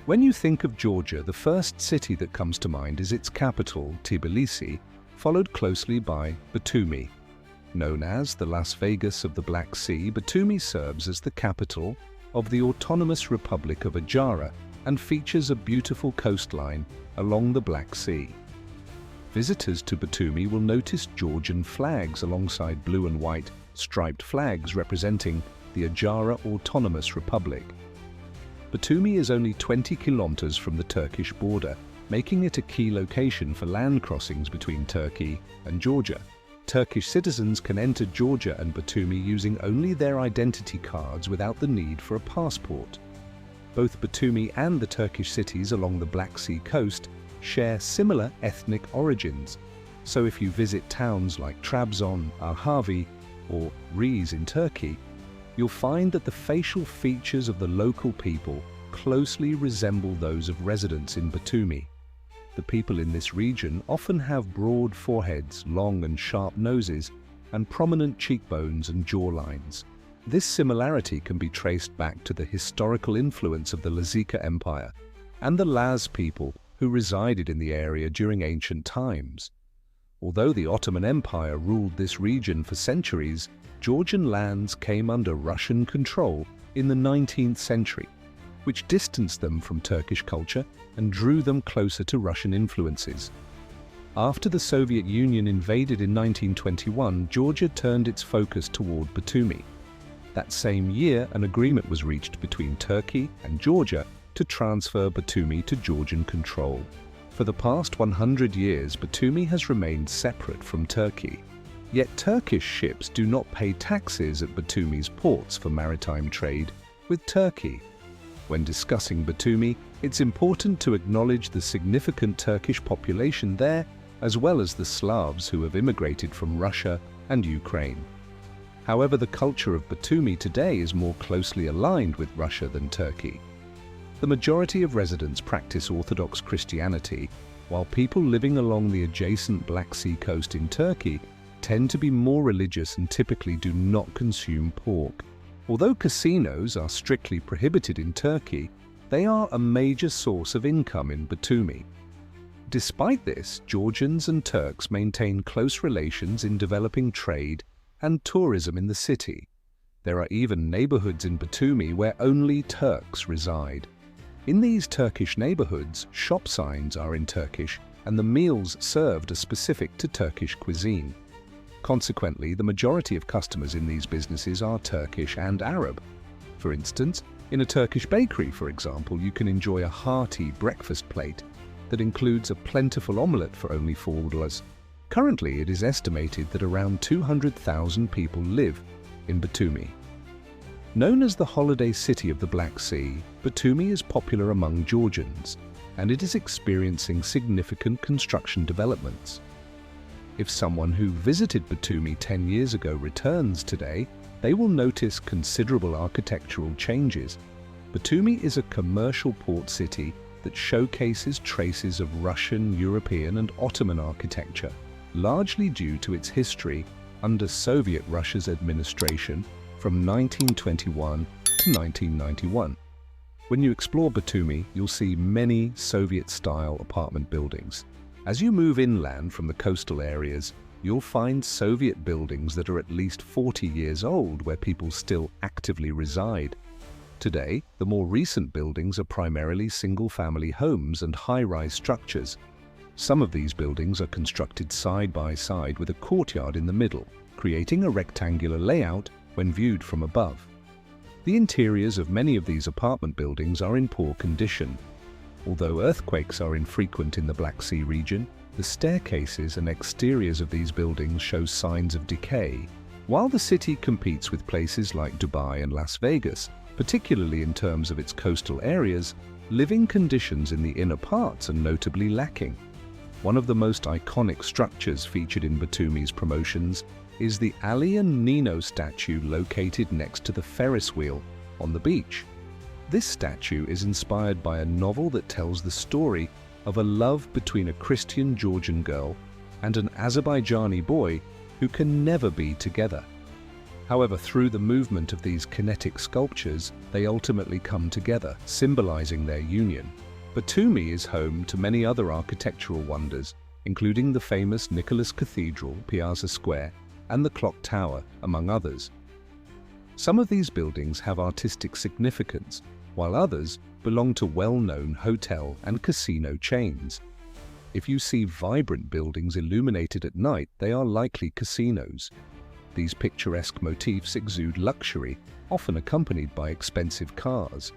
When you think of Georgia, the first city that comes to mind is its capital, Tbilisi, followed closely by Batumi. Known as the Las Vegas of the Black Sea, Batumi serves as the capital of the Autonomous Republic of Adjara and features a beautiful coastline along the Black Sea. Visitors to Batumi will notice Georgian flags alongside blue and white striped flags representing the Adjara Autonomous Republic. Batumi is only 20 kilometers from the Turkish border, making it a key location for land crossings between Turkey and Georgia. Turkish citizens can enter Georgia and Batumi using only their identity cards without the need for a passport. Both Batumi and the Turkish cities along the Black Sea coast share similar ethnic origins, so if you visit towns like Trabzon, Arhavi, or Rize in Turkey, you'll find that the facial features of the local people closely resemble those of residents in Batumi. The people in this region often have broad foreheads, long and sharp noses, and prominent cheekbones and jawlines. This similarity can be traced back to the historical influence of the Lazika Empire and the Laz people who resided in the area during ancient times. Although the Ottoman Empire ruled this region for centuries, Georgian lands came under Russian control in the 19th century, which distanced them from Turkish culture and drew them closer to Russian influences. After the Soviet Union invaded in 1921, Georgia turned its focus toward Batumi. That same year, an agreement was reached between Turkey and Georgia to transfer Batumi to Georgian control. For the past 100 years, Batumi has remained separate from Turkey. Yet Turkish ships do not pay taxes at Batumi's ports for maritime trade with Turkey. When discussing Batumi, it's important to acknowledge the significant Turkish population there, as well as the Slavs who have immigrated from Russia and Ukraine. However, the culture of Batumi today is more closely aligned with Russia than Turkey. The majority of residents practice Orthodox Christianity, while people living along the adjacent Black Sea coast in Turkey tend to be more religious and typically do not consume pork. Although casinos are strictly prohibited in Turkey, they are a major source of income in Batumi. Despite this, Georgians and Turks maintain close relations in developing trade and tourism in the city. There are even neighborhoods in Batumi where only Turks reside. In these Turkish neighborhoods, shop signs are in Turkish and the meals served are specific to Turkish cuisine. Consequently, the majority of customers in these businesses are Turkish and Arab. For instance, in a Turkish bakery, for example, you can enjoy a hearty breakfast plate that includes a plentiful omelette for only $4. Currently, it is estimated that around 200,000 people live in Batumi. Known as the holiday city of the Black Sea, Batumi is popular among Georgians, and it is experiencing significant construction developments. If someone who visited Batumi 10 years ago returns today, they will notice considerable architectural changes. Batumi is a commercial port city that showcases traces of Russian, European, and Ottoman architecture, largely due to its history under Soviet Russia's administration from 1921 to 1991. When you explore Batumi, you'll see many Soviet-style apartment buildings. As you move inland from the coastal areas, you'll find Soviet buildings that are at least 40 years old where people still actively reside. Today, the more recent buildings are primarily single-family homes and high-rise structures. Some of these buildings are constructed side by side with a courtyard in the middle, creating a rectangular layout when viewed from above. The interiors of many of these apartment buildings are in poor condition. Although earthquakes are infrequent in the Black Sea region, the staircases and exteriors of these buildings show signs of decay. While the city competes with places like Dubai and Las Vegas, particularly in terms of its coastal areas, living conditions in the inner parts are notably lacking. One of the most iconic structures featured in Batumi's promotions is the Ali and Nino statue located next to the Ferris wheel on the beach. This statue is inspired by a novel that tells the story of a love between a Christian Georgian girl and an Azerbaijani boy who can never be together. However, through the movement of these kinetic sculptures, they ultimately come together, symbolizing their union. Batumi is home to many other architectural wonders, including the famous Nicholas Cathedral, Piazza Square, and the Clock Tower, among others. Some of these buildings have artistic significance, while others belong to well-known hotel and casino chains. If you see vibrant buildings illuminated at night, they are likely casinos. These picturesque motifs exude luxury, often accompanied by expensive cars.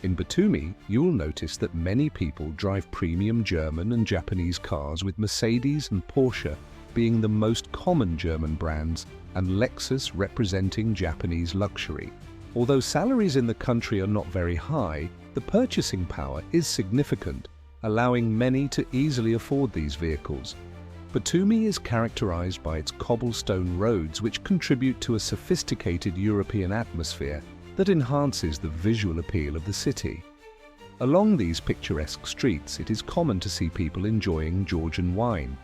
In Batumi, you will notice that many people drive premium German and Japanese cars, with Mercedes and Porsche being the most common German brands and Lexus representing Japanese luxury. Although salaries in the country are not very high, the purchasing power is significant, allowing many to easily afford these vehicles. Batumi is characterized by its cobblestone roads, which contribute to a sophisticated European atmosphere that enhances the visual appeal of the city. Along these picturesque streets, it is common to see people enjoying Georgian wine.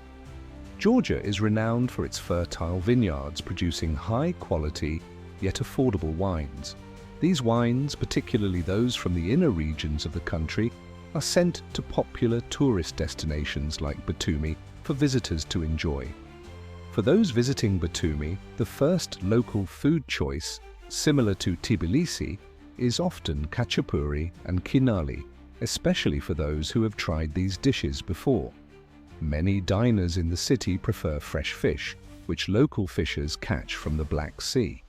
Georgia is renowned for its fertile vineyards, producing high-quality yet affordable wines. These wines, particularly those from the inner regions of the country, are sent to popular tourist destinations like Batumi for visitors to enjoy. For those visiting Batumi, the first local food choice, similar to Tbilisi, is often khachapuri and kinali, especially for those who have tried these dishes before. Many diners in the city prefer fresh fish, which local fishers catch from the Black Sea.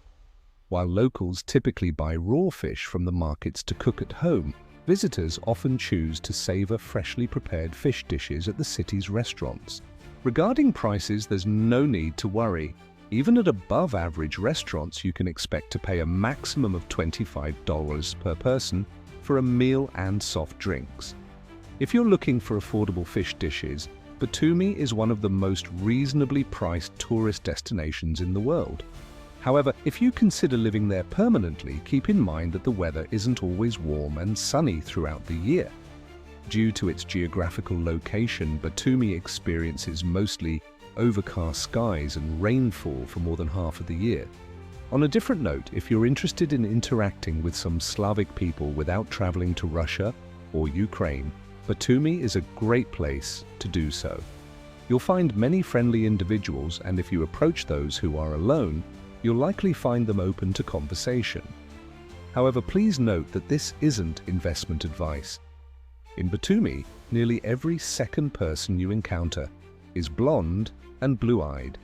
While locals typically buy raw fish from the markets to cook at home, visitors often choose to savor freshly prepared fish dishes at the city's restaurants. Regarding prices, there's no need to worry. Even at above-average restaurants, you can expect to pay a maximum of $25 per person for a meal and soft drinks. If you're looking for affordable fish dishes, Batumi is one of the most reasonably priced tourist destinations in the world. However, if you consider living there permanently, keep in mind that the weather isn't always warm and sunny throughout the year. Due to its geographical location, Batumi experiences mostly overcast skies and rainfall for more than half of the year. On a different note, if you're interested in interacting with some Slavic people without traveling to Russia or Ukraine, Batumi is a great place to do so. You'll find many friendly individuals, and if you approach those who are alone, you'll likely find them open to conversation. However, please note that this isn't investment advice. In Batumi, nearly every second person you encounter is blonde and blue-eyed.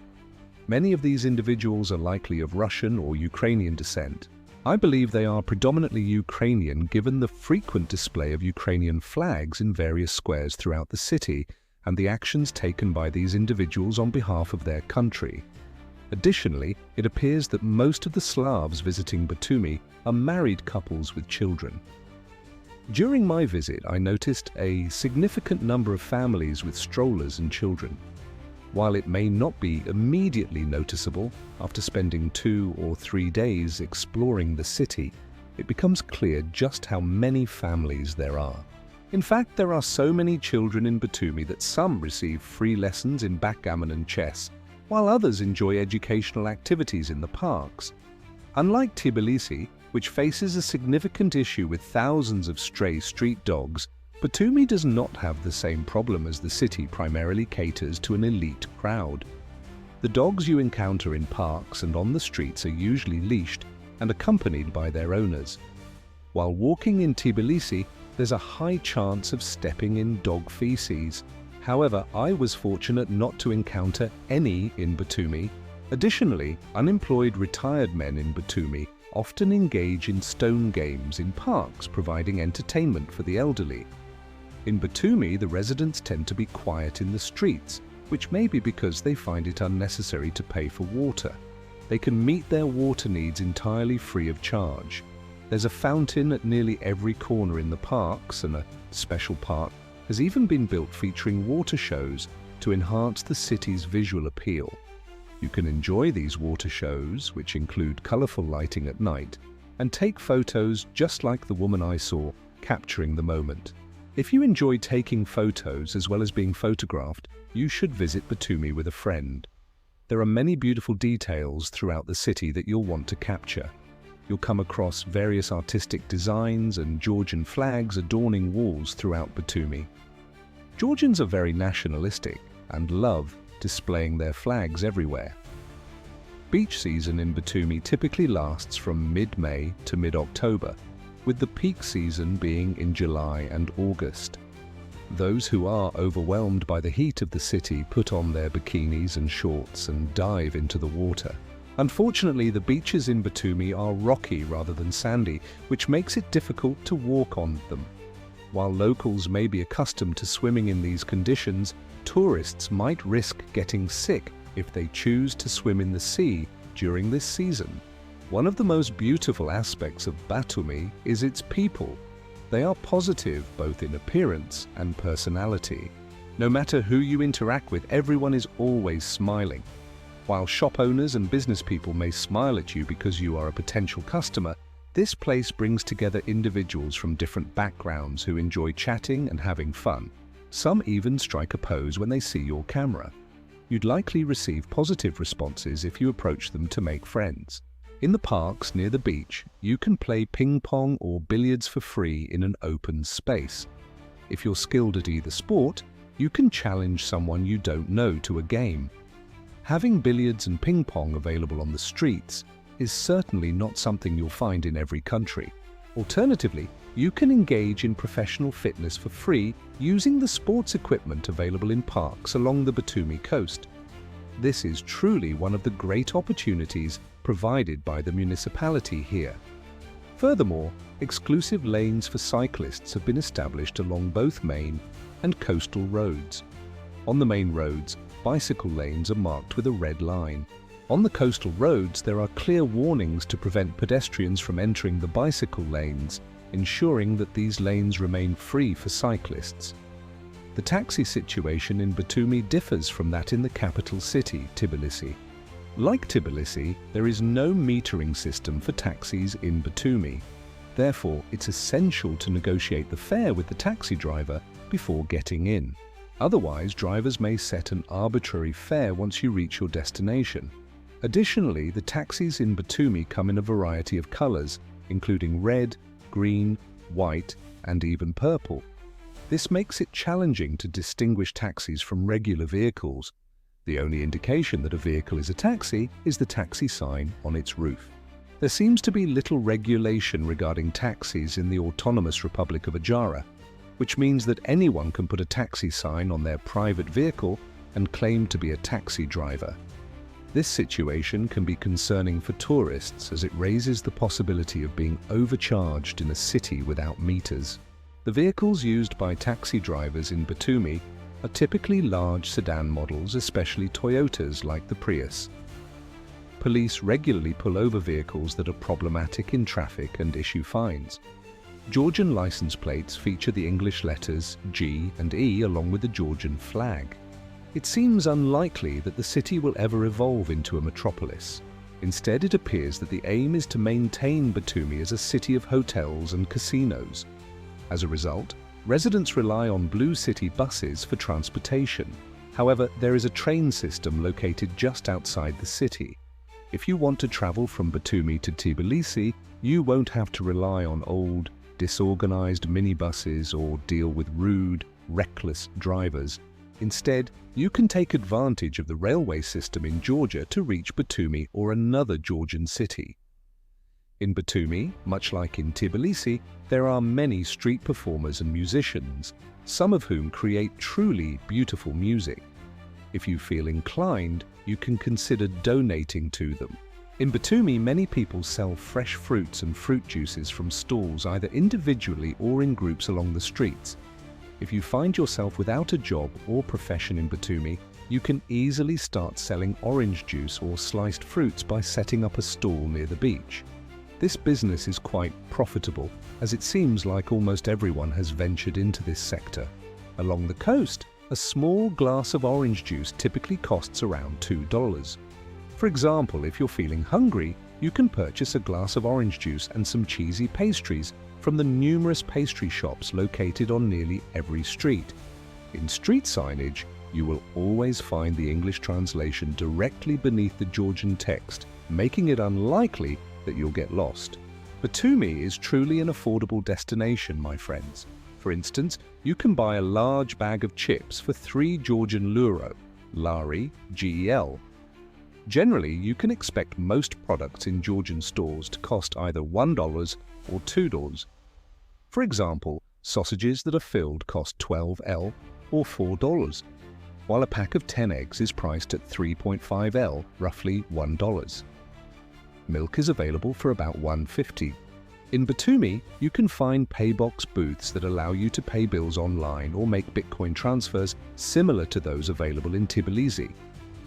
Many of these individuals are likely of Russian or Ukrainian descent. I believe they are predominantly Ukrainian, given the frequent display of Ukrainian flags in various squares throughout the city and the actions taken by these individuals on behalf of their country. Additionally, it appears that most of the Slavs visiting Batumi are married couples with children. During my visit, I noticed a significant number of families with strollers and children. While it may not be immediately noticeable, after spending 2 or 3 days exploring the city, it becomes clear just how many families there are. In fact, there are so many children in Batumi that some receive free lessons in backgammon and chess, while others enjoy educational activities in the parks. Unlike Tbilisi, which faces a significant issue with thousands of stray street dogs, Batumi does not have the same problem, as the city primarily caters to an elite crowd. The dogs you encounter in parks and on the streets are usually leashed and accompanied by their owners. While walking in Tbilisi, there's a high chance of stepping in dog feces. However, I was fortunate not to encounter any in Batumi. Additionally, unemployed retired men in Batumi often engage in stone games in parks, providing entertainment for the elderly. In Batumi, the residents tend to be quiet in the streets, which may be because they find it unnecessary to pay for water. They can meet their water needs entirely free of charge. There's a fountain at nearly every corner in the parks, and a special park has even been built featuring water shows to enhance the city's visual appeal. You can enjoy these water shows, which include colorful lighting at night, and take photos just like the woman I saw, capturing the moment. If you enjoy taking photos as well as being photographed, you should visit Batumi with a friend. There are many beautiful details throughout the city that you'll want to capture. You'll come across various artistic designs and Georgian flags adorning walls throughout Batumi. Georgians are very nationalistic and love displaying their flags everywhere. Beach season in Batumi typically lasts from mid-May to mid-October, with the peak season being in July and August. Those who are overwhelmed by the heat of the city put on their bikinis and shorts and dive into the water. Unfortunately, the beaches in Batumi are rocky rather than sandy, which makes it difficult to walk on them. While locals may be accustomed to swimming in these conditions, tourists might risk getting sick if they choose to swim in the sea during this season. One of the most beautiful aspects of Batumi is its people. They are positive both in appearance and personality. No matter who you interact with, everyone is always smiling. While shop owners and business people may smile at you because you are a potential customer, this place brings together individuals from different backgrounds who enjoy chatting and having fun. Some even strike a pose when they see your camera. You'd likely receive positive responses if you approach them to make friends. In the parks near the beach, you can play ping pong or billiards for free in an open space. If you're skilled at either sport, you can challenge someone you don't know to a game. Having billiards and ping pong available on the streets is certainly not something you'll find in every country. Alternatively, you can engage in professional fitness for free using the sports equipment available in parks along the Batumi coast. This is truly one of the great opportunities provided by the municipality here. Furthermore, exclusive lanes for cyclists have been established along both main and coastal roads. On the main roads, bicycle lanes are marked with a red line. On the coastal roads, there are clear warnings to prevent pedestrians from entering the bicycle lanes, ensuring that these lanes remain free for cyclists. The taxi situation in Batumi differs from that in the capital city, Tbilisi. Like Tbilisi, there is no metering system for taxis in Batumi. Therefore, it's essential to negotiate the fare with the taxi driver before getting in. Otherwise, drivers may set an arbitrary fare once you reach your destination. Additionally, the taxis in Batumi come in a variety of colors, including red, green, white, and even purple. This makes it challenging to distinguish taxis from regular vehicles. The only indication that a vehicle is a taxi is the taxi sign on its roof. There seems to be little regulation regarding taxis in the Autonomous Republic of Ajara, which means that anyone can put a taxi sign on their private vehicle and claim to be a taxi driver. This situation can be concerning for tourists as it raises the possibility of being overcharged in a city without meters. The vehicles used by taxi drivers in Batumi are typically large sedan models, especially Toyotas like the Prius. Police regularly pull over vehicles that are problematic in traffic and issue fines. Georgian license plates feature the English letters G and E along with the Georgian flag. It seems unlikely that the city will ever evolve into a metropolis. Instead, it appears that the aim is to maintain Batumi as a city of hotels and casinos. As a result, residents rely on Blue City buses for transportation. However, there is a train system located just outside the city. If you want to travel from Batumi to Tbilisi, you won't have to rely on old, disorganized minibuses or deal with rude, reckless drivers. Instead, you can take advantage of the railway system in Georgia to reach Batumi or another Georgian city. In Batumi, much like in Tbilisi, there are many street performers and musicians, some of whom create truly beautiful music. If you feel inclined, you can consider donating to them. In Batumi, many people sell fresh fruits and fruit juices from stalls either individually or in groups along the streets. If you find yourself without a job or profession in Batumi, you can easily start selling orange juice or sliced fruits by setting up a stall near the beach. This business is quite profitable, as it seems like almost everyone has ventured into this sector. Along the coast, a small glass of orange juice typically costs around $2. For example, if you're feeling hungry, you can purchase a glass of orange juice and some cheesy pastries from the numerous pastry shops located on nearly every street. In street signage, you will always find the English translation directly beneath the Georgian text, making it unlikely that you'll get lost. Batumi is truly an affordable destination, my friends. For instance, you can buy a large bag of chips for 3 Georgian liro, lari, GEL. Generally, you can expect most products in Georgian stores to cost either $1 or $2. For example, sausages that are filled cost 12L or $4, while a pack of 10 eggs is priced at 3.5L, roughly $1. Milk is available for about $1.50. In Batumi, you can find paybox booths that allow you to pay bills online or make Bitcoin transfers similar to those available in Tbilisi.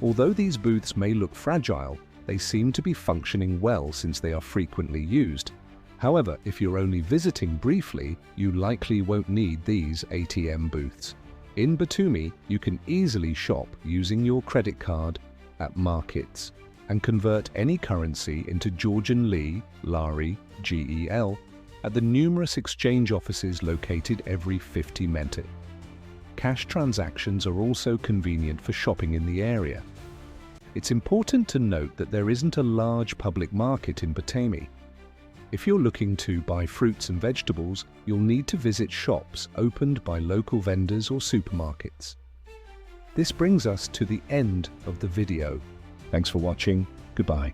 Although these booths may look fragile, they seem to be functioning well since they are frequently used. However, if you're only visiting briefly, you likely won't need these ATM booths. In Batumi, you can easily shop using your credit card at markets and convert any currency into Georgian lei, lari, GEL at the numerous exchange offices located every 50 meters. Cash transactions are also convenient for shopping in the area. It's important to note that there isn't a large public market in Batumi. If you're looking to buy fruits and vegetables, you'll need to visit shops opened by local vendors or supermarkets. This brings us to the end of the video. Thanks for watching. Goodbye.